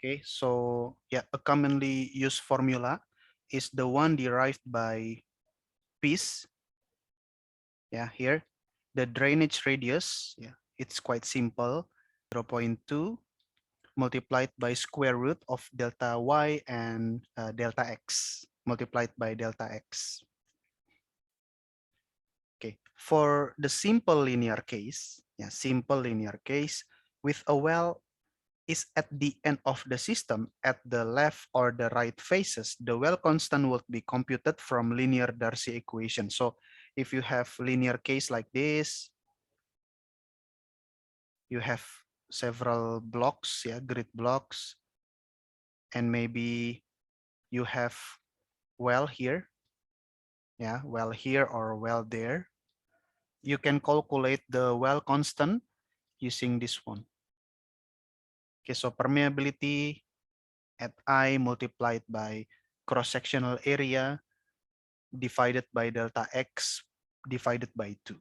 Okay, so yeah, a commonly used formula is the one derived by piece. Yeah, here the drainage radius. Yeah, it's quite simple. 0.2 multiplied by square root of delta y and delta x multiplied by delta x. Okay, for the simple linear case, yeah, simple linear case with a well is at the end of the system at the left or the right phases, the well constant will be computed from linear Darcy equation. So if you have linear case like this, you have several blocks, yeah, grid blocks, and maybe you have well here, yeah, well here or well there. You can calculate the well constant using this one. Okay, so permeability at I multiplied by cross-sectional area divided by delta X divided by 2.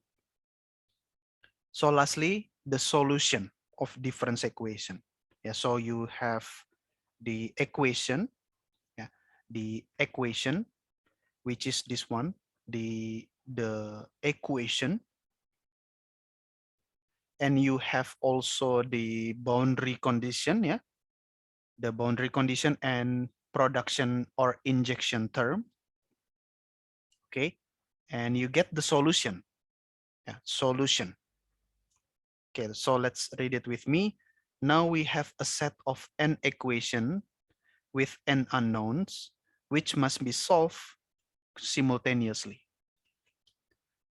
So lastly, the solution of difference equation. Yeah, so you have the equation, yeah, the equation, which is this one, the equation, and you have also the boundary condition, yeah, the boundary condition and production or injection term. Okay, and you get the solution. Yeah, solution. Okay, so let's read it with me. Now we have a set of n equation with n unknowns, which must be solved simultaneously.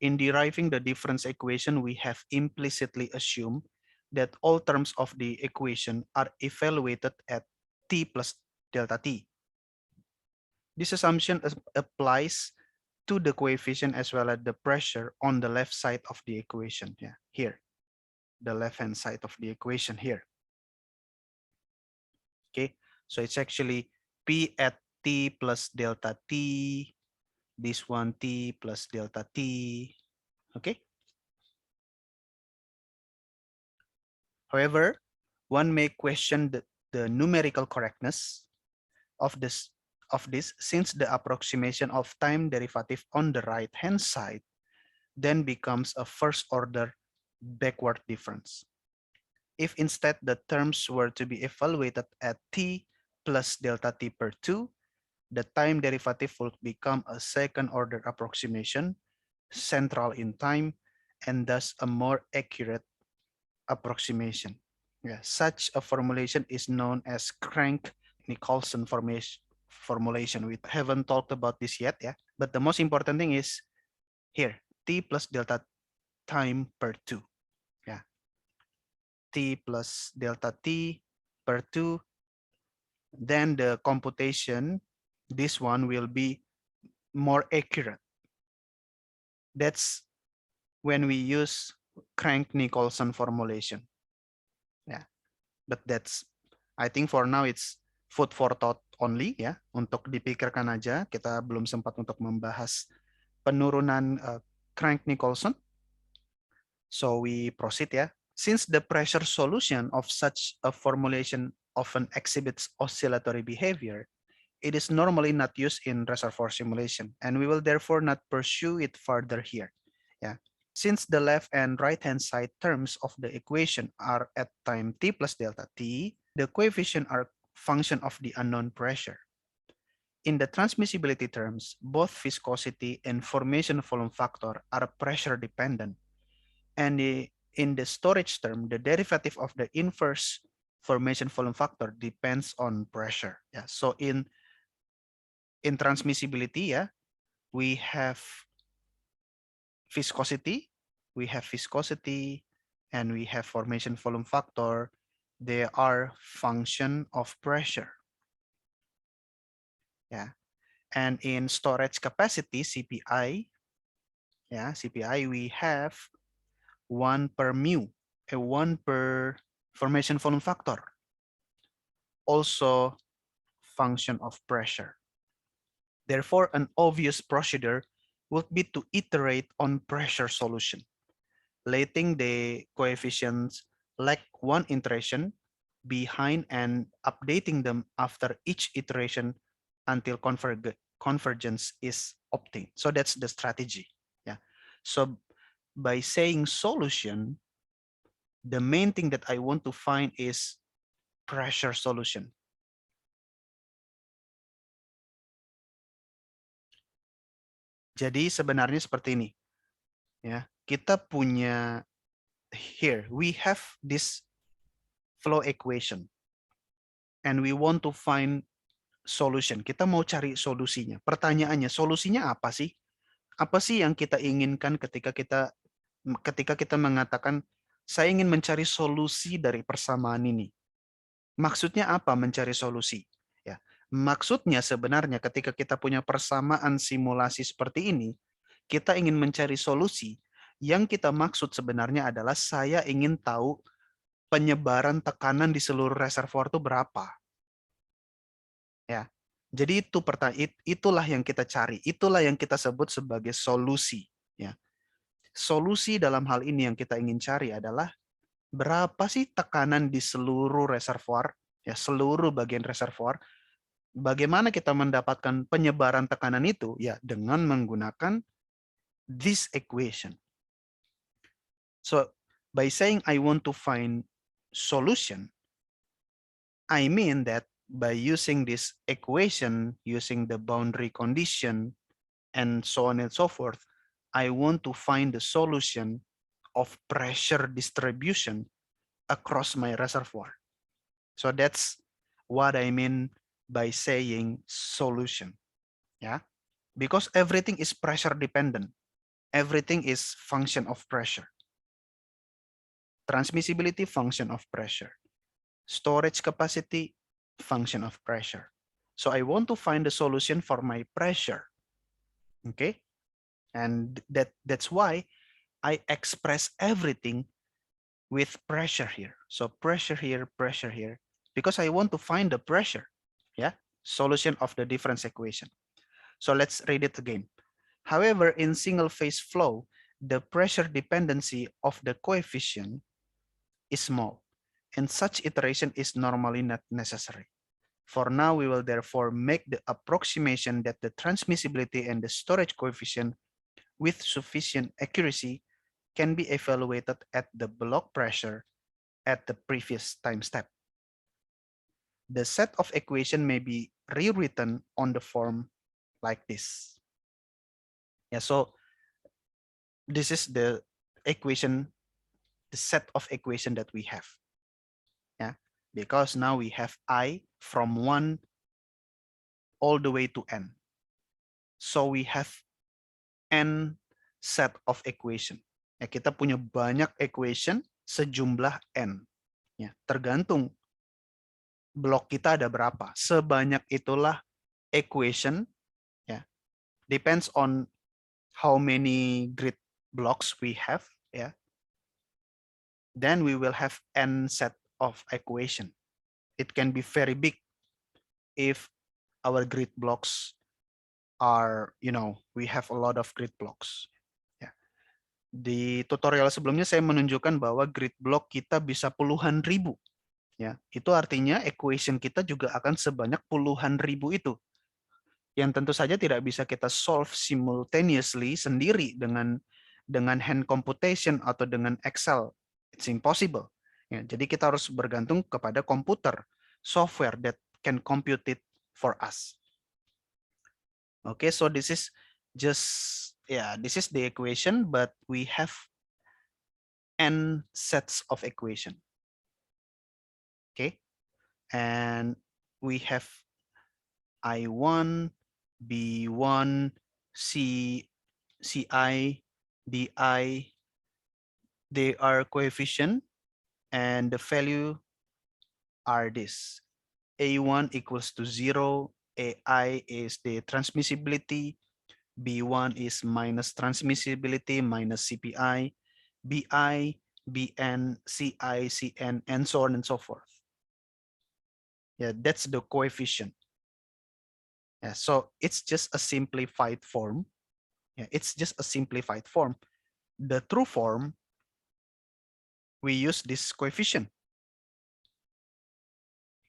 In deriving the difference equation, we have implicitly assumed that all terms of the equation are evaluated at t plus delta t. This assumption applies to the coefficient as well as the pressure on the left side of the equation. Yeah, here, the left-hand side of the equation here. Okay, so it's actually P at t plus delta t, this one t plus delta t. Okay. However, one may question the numerical correctness of this since the approximation of time derivative on the right hand side then becomes a first order backward difference. If instead the terms were to be evaluated at t plus delta t per 2, the time derivative would become a second order approximation, central in time, and thus a more accurate approximation. Yeah, such a formulation is known as Crank-Nicolson formulation. We haven't talked about this yet, yeah. But the most important thing is here, t plus delta time per 2. Yeah, t plus delta t per 2. Then the computation, this one will be more accurate. That's when we use Crank-Nicolson formulation. Yeah, but that's, I think for now it's food for thought only ya. Untuk dipikirkan aja, kita belum sempat untuk membahas penurunan Crank-Nicolson. So we proceed ya. Since the pressure solution of such a formulation often exhibits oscillatory behavior, it is normally not used in reservoir simulation, and we will therefore not pursue it further here. Yeah. Since the left and right hand side terms of the equation are at time t plus delta t, the coefficient are function of the unknown pressure. In the transmissibility terms, both viscosity and formation volume factor are pressure dependent. And in the storage term, the derivative of the inverse formation volume factor depends on pressure. Yeah. So in transmissibility, yeah, we have viscosity, and we have formation volume factor. They are function of pressure. Yeah. And in storage capacity, CPI, yeah, CPI, we have 1 per mu, a 1 per formation volume factor. Also function of pressure. Therefore, an obvious procedure would be to iterate on pressure solution, letting the coefficients like one iteration behind and updating them after each iteration until convergence is obtained. So that's the strategy. Yeah. So by saying solution, the main thing that I want to find is pressure solution. Jadi sebenarnya seperti ini. Ya, kita punya here we have this flow equation and we want to find solution. Kita mau cari solusinya. Pertanyaannya, solusinya apa sih? Apa sih yang kita inginkan ketika kita mengatakan saya ingin mencari solusi dari persamaan ini? Maksudnya apa mencari solusi? Ya, maksudnya sebenarnya ketika kita punya persamaan simulasi seperti ini, kita ingin mencari solusi. Yang kita maksud sebenarnya adalah saya ingin tahu penyebaran tekanan di seluruh reservoir itu berapa. Ya. Jadi itulah yang kita cari, itulah yang kita sebut sebagai solusi. Ya. Solusi dalam hal ini yang kita ingin cari adalah berapa sih tekanan di seluruh reservoir, ya seluruh bagian reservoir. Bagaimana kita mendapatkan penyebaran tekanan itu? Ya dengan menggunakan this equation. So by saying I want to find solution, I mean that by using this equation, using the boundary condition, and so on and so forth, I want to find the solution of pressure distribution across my reservoir. So that's what I mean by saying solution. Yeah, because everything is pressure dependent. Everything is function of pressure. Transmissibility, function of pressure. Storage capacity, function of pressure. So I want to find the solution for my pressure. Okay, and that's why I express everything with pressure here. So pressure here, because I want to find the pressure. Yeah, solution of the difference equation. So let's read it again. However, in single phase flow, the pressure dependency of the coefficient is small, and such iteration is normally not necessary. For now, we will therefore make the approximation that the transmissibility and the storage coefficient with sufficient accuracy can be evaluated at the block pressure at the previous time step. The set of equation may be rewritten on the form like this. Yeah, so this is the equation, the set of equation that we have. Yeah, because now we have I from 1 all the way to n. So we have n set of equation. Ya, kita punya banyak equation sejumlah n. Ya, tergantung blok kita ada berapa. Sebanyak itulah equation. Ya, depends on how many grid blocks we have. Ya, then we will have n set of equation. It can be very big if our grid blocks are, we have a lot of grid blocks. Ya. Di tutorial sebelumnya saya menunjukkan bahwa grid block kita bisa puluhan ribu. Ya, itu artinya equation kita juga akan sebanyak puluhan ribu itu. Yang tentu saja tidak bisa kita solve simultaneously sendiri dengan hand computation atau dengan Excel. It's impossible. Ya, jadi kita harus bergantung kepada komputer, software that can compute it for us. Okay, so this is this is the equation, but we have n sets of equation. Okay, and we have I1, B1, CI, DI. They are coefficient, and the value are this. A1 equals to 0, AI is the transmissibility, B1 is minus transmissibility minus CPI, BI, BN, CI, CN, and so on and so forth. Yeah, that's the coefficient. Yeah, so it's just a simplified form. Yeah, it's just a simplified form. The true form, we use this coefficient.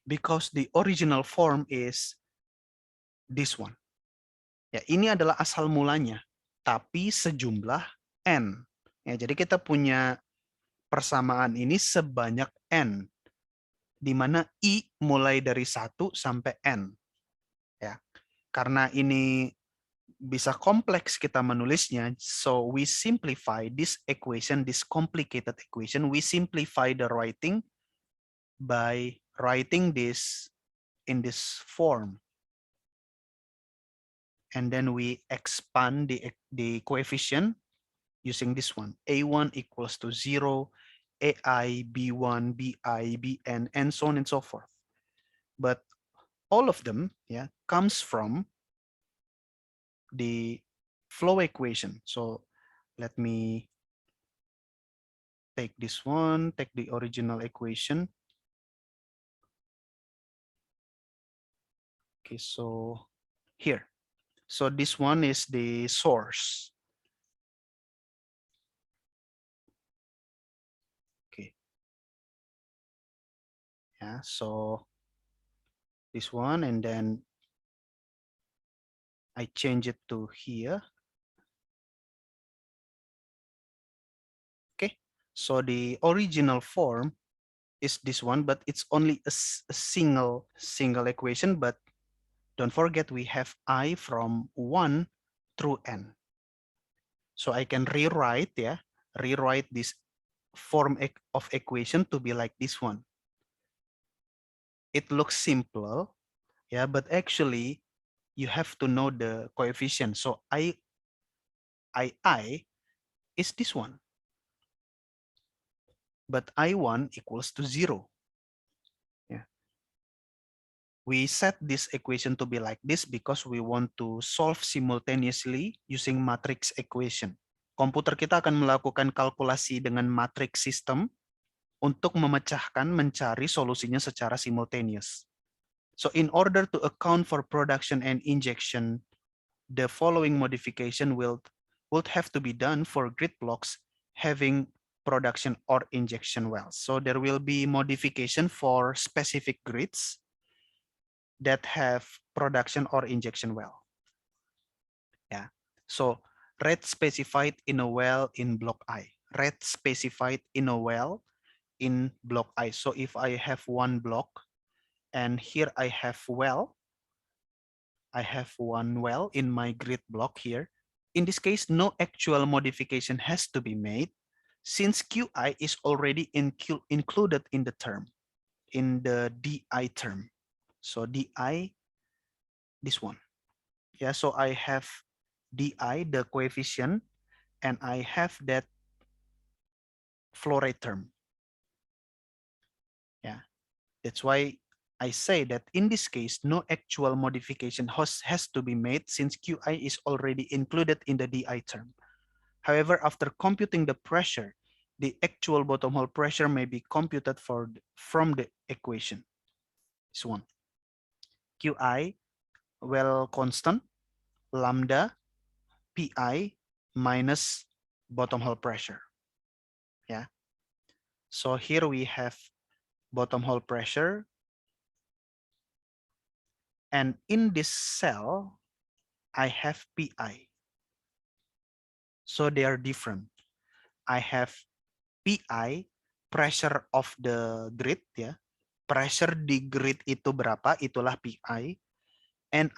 because the original form is this one. Ya, ini adalah asal mulanya, tapi sejumlah n. Ya, jadi kita punya persamaan ini sebanyak n, di mana i mulai dari 1 sampai n. Ya, karena ini bisa kompleks kita menulisnya, so we simplify this equation, this complicated equation, we simplify the writing by writing this in this form. And then we expand the coefficient using this one. A1 equals to 0, AI, B1, BI, BN, and so on and so forth. But all of them, yeah, comes from the flow equation. So let me take this one, take the original equation. Okay, so here. So this one is the source. Okay. Yeah, so this one, and then I change it to here. Okay, so the original form is this one, but it's only a single equation. But don't forget we have I from 1 through n. So I can rewrite this form of equation to be like this one. It looks simple, yeah, but actually you have to know the coefficient. So I is this one, but I1 equals to 0. Yeah. We set this equation to be like this because we want to solve simultaneously using matrix equation. Komputer kita akan melakukan kalkulasi dengan matrix system untuk memecahkan, mencari solusinya secara simultaneous. So in order to account for production and injection, the following modification would have to be done for grid blocks having production or injection wells. So there will be modification for specific grids that have production or injection well. Yeah. So rate specified in a well in block I. Rate specified in a well in block I. So if I have one block and here I have well, I have one well in my grid block here. In this case, no actual modification has to be made since QI is already included in the term, in the DI term. So DI, this one. Yeah, so I have DI, the coefficient, and I have that flow rate term. Yeah, that's why I say that in this case, no actual modification has to be made since QI is already included in the DI term. However, after computing the pressure, the actual bottom hole pressure may be computed from the equation. This one. QI, well constant, lambda, PI minus bottom hole pressure. Yeah. So here we have bottom hole pressure. And in this cell, I have PI. So they are different. I have PI, pressure of the grid, ya. Pressure di grid itu berapa, itulah PI. And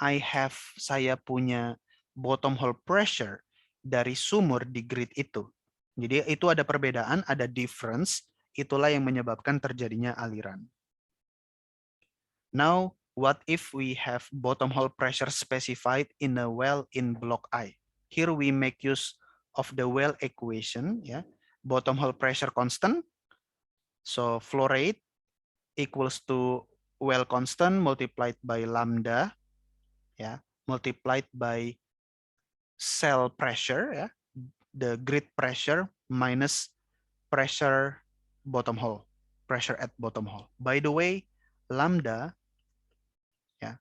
saya punya bottom hole pressure dari sumur di grid itu. Jadi itu ada perbedaan, ada difference, itulah yang menyebabkan terjadinya aliran. Now, what if we have bottom hole pressure specified in a well in block I? Here we make use of the well equation, yeah. Bottom hole pressure constant, so flow rate equals to well constant multiplied by lambda, yeah, multiplied by cell pressure, yeah, the grid pressure minus pressure bottom hole, pressure at bottom hole. By the way, lambda, yeah,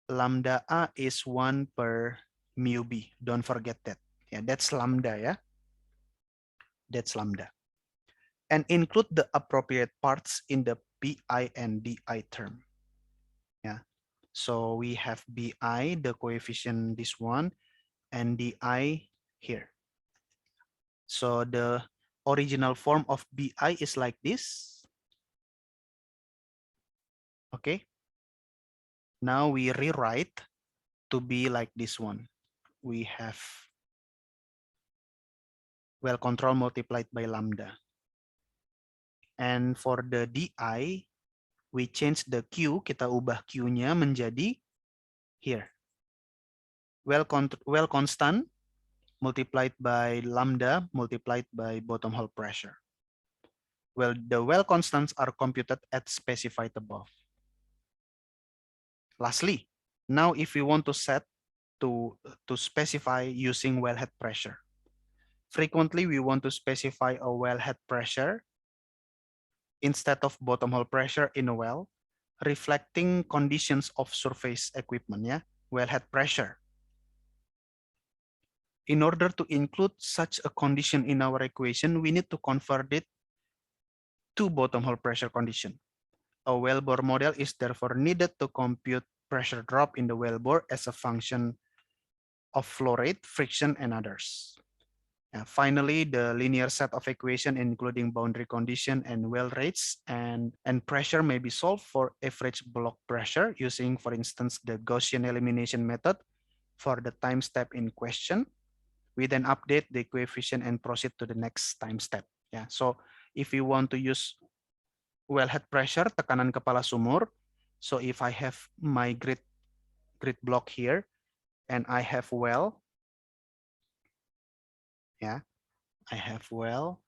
lambda A is 1 per mu B. Don't forget that. Yeah, that's lambda, yeah. That's lambda. And include the appropriate parts in the BI and DI term. Yeah. So we have BI, the coefficient this one, and DI here. So the original form of BI is like this. Okay. Now we rewrite to be like this one. We have well control multiplied by lambda. And for the DI, we change the Q, kita ubah Q-nya menjadi here. Well constant multiplied by lambda multiplied by bottom hole pressure. Well, the well constants are computed at specified above. Lastly, now if we want to set to specify using wellhead pressure. Frequently, we want to specify a wellhead pressure instead of bottom hole pressure in a well, reflecting conditions of surface equipment, yeah, wellhead pressure. In order to include such a condition in our equation, we need to convert it to bottom hole pressure condition. A wellbore model is therefore needed to compute pressure drop in the wellbore as a function of flow rate, friction, and others. Finally, the linear set of equation including boundary condition and well rates and pressure may be solved for average block pressure using, for instance, the Gaussian elimination method for the time step in question. We then update the coefficient and proceed to the next time step. Yeah, so if you want to use wellhead pressure, tekanan kepala sumur, so if I have my grid block here and I have well, yeah, I have well.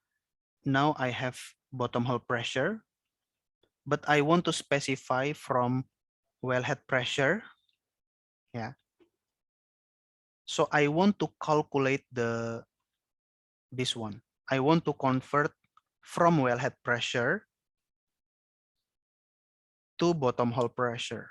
Now I have bottom hole pressure, but I want to specify from wellhead pressure. Yeah. So I want to calculate this one. I want to convert from wellhead pressure to bottom hole pressure.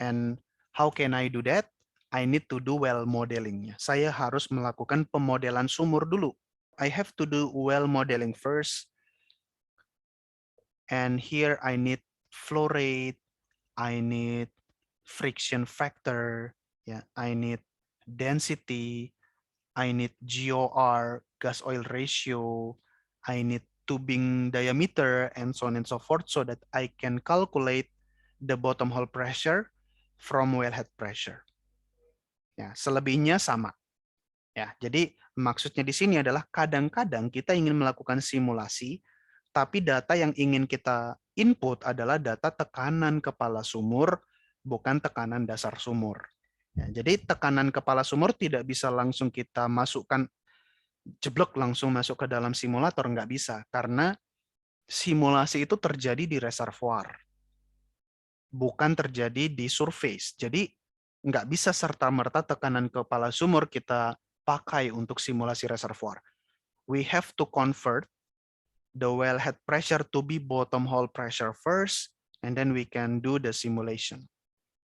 And how can I do that? I need to do well modeling. Saya harus melakukan pemodelan sumur dulu. I have to do well modeling first. And here I need flow rate, I need friction factor, yeah, I need density, I need GOR, gas oil ratio, I need tubing diameter, and so on and so forth, so that I can calculate the bottom hole pressure from wellhead pressure. Ya, selebihnya sama. Ya, jadi maksudnya di sini adalah kadang-kadang kita ingin melakukan simulasi, tapi data yang ingin kita input adalah data tekanan kepala sumur, bukan tekanan dasar sumur. Ya, jadi tekanan kepala sumur tidak bisa langsung kita masukkan, jeblok langsung masuk ke dalam simulator, nggak bisa. Karena simulasi itu terjadi di reservoir, bukan terjadi di surface. Jadi nggak bisa serta-merta tekanan kepala sumur kita pakai untuk simulasi reservoir. We have to convert the wellhead pressure to be bottom hole pressure first, and then we can do the simulation.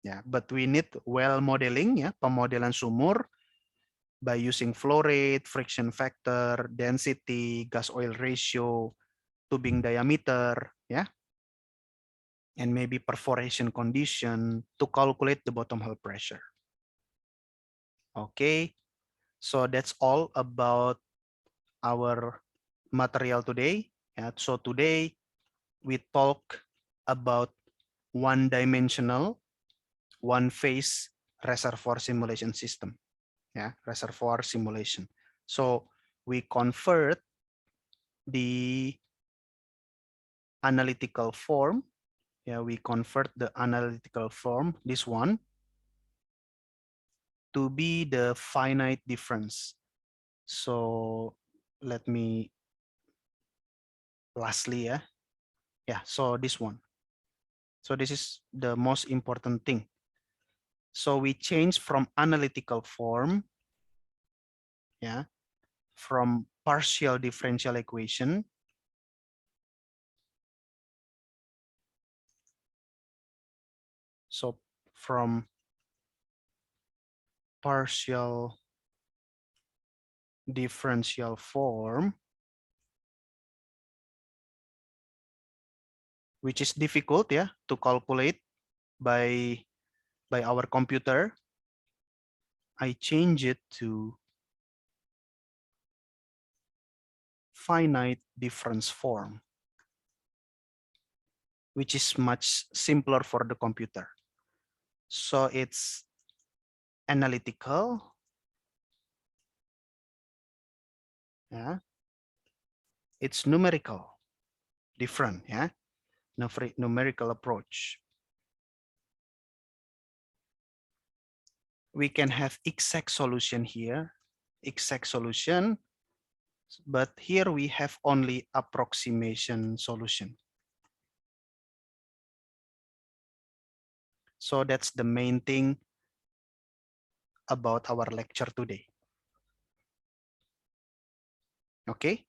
Yeah, but we need well modeling, ya, pemodelan sumur by using flow rate, friction factor, density, gas oil ratio, tubing diameter, ya, and maybe perforation condition to calculate the bottom hole pressure. Okay, so that's all about our material today. Yeah, so today we talk about one-dimensional, one-phase reservoir simulation system. Yeah, reservoir simulation. So we convert the analytical form. Yeah, we convert the analytical form, this one, to be the finite difference. So let me lastly, yeah, so this one. So this is the most important thing. So we change from analytical form, yeah, from partial differential equation so from partial differential form which is difficult, yeah, to calculate by our computer. I change it to finite difference form, which is much simpler for the computer. So it's analytical, yeah. It's numerical, different, yeah. Numerical approach. We can have exact solution here, exact solution, but here we have only approximation solution. So that's the main thing about our lecture today. Okay.